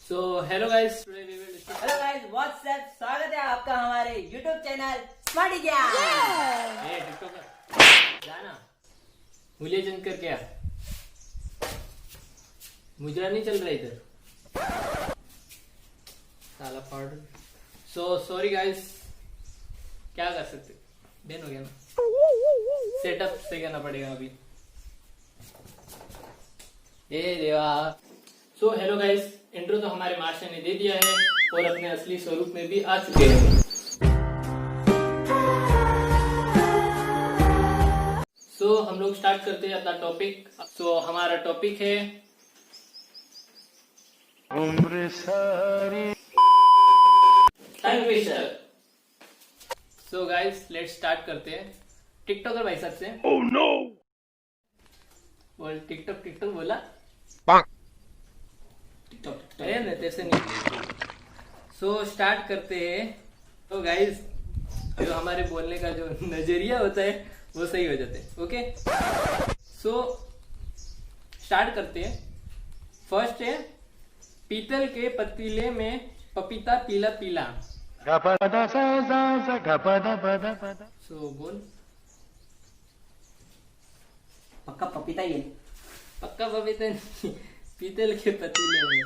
So hello guys, hello guys, WhatsApp, स्वागत है आपका हमारे यूट्यूब चैनल स्मार्टी ज्ञान। टिकटॉकर जाना मुझे जन कर क्या मुजरा नहीं चल रहा इधर साला पाउडर। सो सॉरी गाइस, क्या कर सकते, दिन हो गया ना, सेटअप से करना पड़ेगा अभी। ए देवा। सो हेलो गाइस, इंट्रो तो हमारे मार्शल ने दे दिया है और अपने असली स्वरूप में भी आ चुके हैं। सो हम लोग स्टार्ट करते हैं अपना टॉपिक। सो हमारा टॉपिक है उम्र सारी tongue twister. So guys let's start करते हैं टिकटॉकर भाई साहब से। ओह नो, बोल टिकटॉक टिकटॉक बोला तेरे नहीं। सो स्टार्ट करते हैं। तो गाइस जो हमारे बोलने का जो नजरिया होता है वो सही हो जाते हैं। ओके, सो स्टार्ट करते हैं। फर्स्ट है पीतल के पतीले में पपीता पीला पीला। सो बोल पक्का पपीता ही है। पक्का पपीता नहीं, पीतल के पतीले में,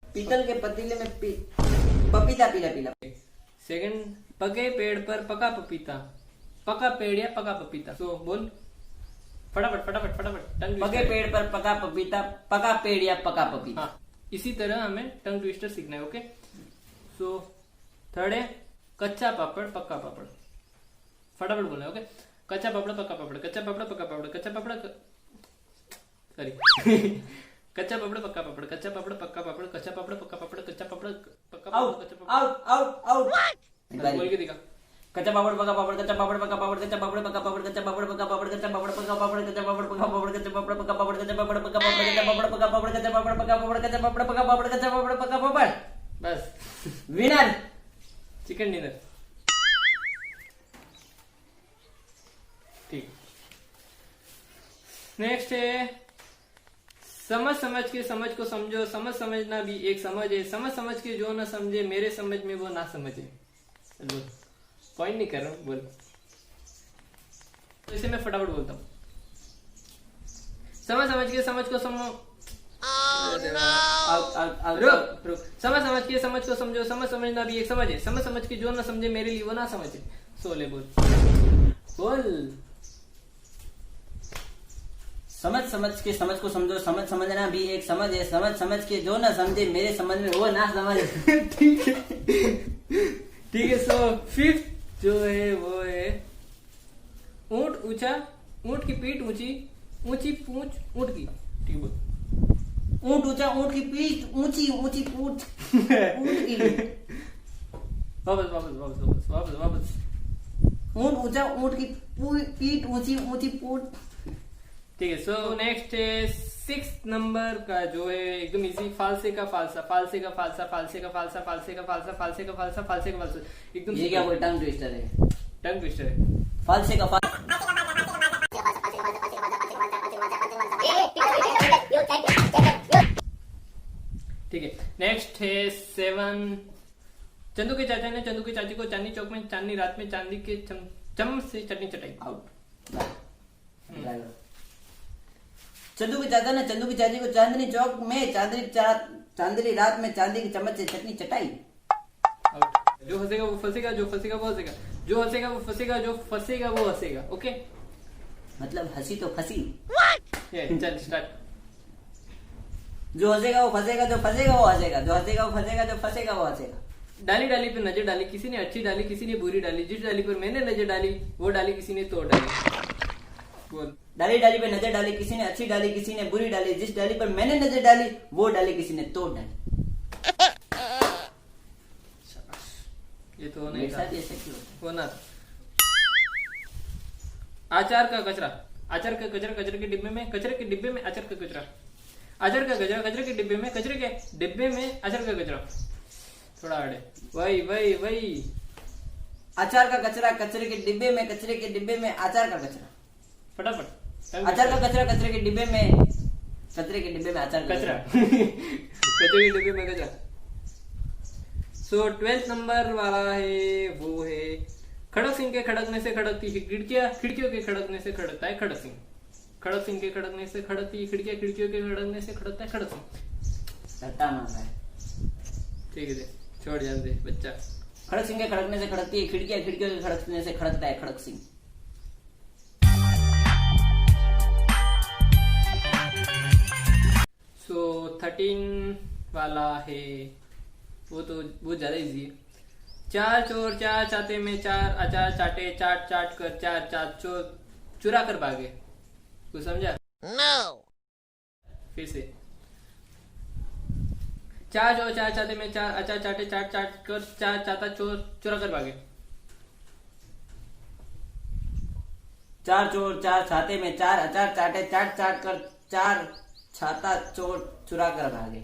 पीतल के पतीले में पपीता पीला पीला। सेकंड पके पेड़ पर पका पपीता, पका पेड़ या पका पपीता। सो बोल फटाफट फटाफट फटाफट। टंग पके पेड़ पर पका पपीता, पका पेड़ या पका पपीता। हाँ, इसी तरह हमें टंग ट्विस्टर सीखना है। ओके, सो थर्ड है कच्चा पापड़ पक्का पापड़। फटाफट बोलना है। ओके, कच्चा पापड़ पक्का पापड़, कच्चा पापड़ पक्का पापड़, कच्चा पापड़ सॉरी कच्चा पापड़ पक्का पापड़, कच्चा पापड़ पक्का पापड़, कच्चा पापड़ पक्का पापड़, कच्चा पापड़ पक्का पापड़, कच्चा पापड़। Out out out. बोल के दिखा। कच्चा पापड़ पका पापड़, कच्चा पापड़ पका पापड़, कच्चा पापड़ पका पापड़, कच्चा पापड़ पका पापड़, कच्चा पापड़ पका पापड़, कच्चा पापड़ पका पापड़, कच्चा पापड़ पका पापड़, कच्चा पापड़ पका पापड़, कच्चा पापड़ पका पापड़, कच्चा पापड़ पका पापड़, कच्चा पापड़ पका पापड़, कच्चा पापड़ पका पापड़। बस विनर चिकन डिनर। ठीक, नेक्स्ट है समझ समझ के समझ को समझो, समझ समझना भी एक समझ है, समझ समझ के जो ना समझे मेरे समझ में वो ना समझे। बोल, पॉइंट नहीं कर रहा हूं, बोल। तो इसे मैं फटाफट बोलता हूँ। समझ समझ के समझ को समझो, रुक रुक। समझ समझ के समझ को समझो, समझ समझना भी एक समझ है, समझ समझ के जो ना समझे मेरे लिए वो ना समझे। सोले बोल बोल। समझ समझ के समझ को समझो, समझ समझना भी एक समझ है, समझ समझ के जो ना समझे मेरे समझ में वो ना समझ। ठीक है ठीक है। सो फिफ्थ जो है वो है ऊंट ऊंचा, ऊंट की पीठ ऊंची, ऊंची पूंछ ऊंट की। ठीक बोल। ऊंट ऊंचा, ऊंट की पीठ ऊंची, ऊंची पूंछ ऊंट की। वापस वापस वापस वापस वापस वापस। ऊंट ऊंचा, ऊंट की पीठ ऊंची, ऊंची पूंछ। ठीक है। सो नेक्स्ट है सिक्स नंबर का जो है एकदम इजी। फालसे का फालसा, फालसे का फालसा, फालसे का फालसा, फालसे का फालसा, फालसे का फालसा, फालसे का फालसा। एकदम ये क्या, वो टंग ट्विस्टर है। टंग ट्विस्टर है। फालसे का ठीक है। नेक्स्ट है सेवन। चंदू के चाचा ने चंदू की चाची को चांदनी चौक में चांदनी रात में चांदी के चम्मच से चटनी चटाई। आउट। चंदू के चाचा ने चंदू की चाची को चांदनी चौक में चांदनी रात में चांदी के चम्मच से चटनी चटाई। आउट। जो हंसेगा वो फंसेगा, जो फंसेगा वो हंसेगा, जो हंसेगा वो फंसेगा, जो फंसेगा वो हंसेगा। ओके, मतलब हंसी तो फंसी। चल स्टार्ट। जो हंसेगा वो फंसेगा, जो फंसेगा वो हंसेगा, जो हंसेगा वो फंसेगा, जो फंसेगा वो हंसेगा। डाली डाली पे नजर डाली, किसी ने अच्छी डाली किसी ने बुरी डाली, जिस डाली पर मैंने नजर डाली वो डाली किसी ने तोड़ डाली। बोल। डाली डाली पे नजर डाली, किसी ने अच्छी डाली किसी ने बुरी डाली, जिस डाली पर मैंने नजर डाली वो डाली किसी ने तोड़ डाली। ये तो नहीं मेरे था, साथ ऐसे क्यों होता है? वो ना था। आचार का कचरा, आचार का कचरा कचरे के डिब्बे में, कचरे के डिब्बे में आचार का कचरा, आचार का कचरा कचरे के डिब्बे में, कचरे के डिब्बे में आचार का कचरा। थोड़ा आड़े, वही वही वही। अचार का कचरा कचरे के डिब्बे में, कचरे के डिब्बे में अचार का कचरा। फटाफट। अचार का कचरा कचरे के डिब्बे में, कचरे के डिब्बे में अचार कचरा कचरे के डिब्बे में कचरा। सो 12th नंबर वाला है वो है खड़क सिंह के खड़कने से खड़कती है खिड़कियां, खिड़कियों के खड़कने से खड़कता है खड़क सिंह। खड़क सिंह के खड़कने से खड़कती है खिड़कियां, खिड़कियों के खड़कने से खड़कता है खड़क सिंह। रट्टा मार रहा है। ठीक है, छोड़ जान दे बच्चा। खड़क सिंह के खड़कने से खड़कती है खिड़कियां, खिड़कियों के खड़कने से खड़कता है खड़क सिंह। सो 13 वाला है वो तो बहुत ज्यादा इजी है। चार चोर चार चाटे में चार अचार चाटे, चाट चाट कर चार चार चोर चुरा कर भागे। कुछ समझा? फिर से। चार चोर चार चाटे में चार अचार चाटे, चाट चाट कर चार चाटा चोर चुरा कर भागे। चार चोर चार छाते में चार अचार चाटे, चाट चाट कर चार छाता चोर चुरा कर भागे।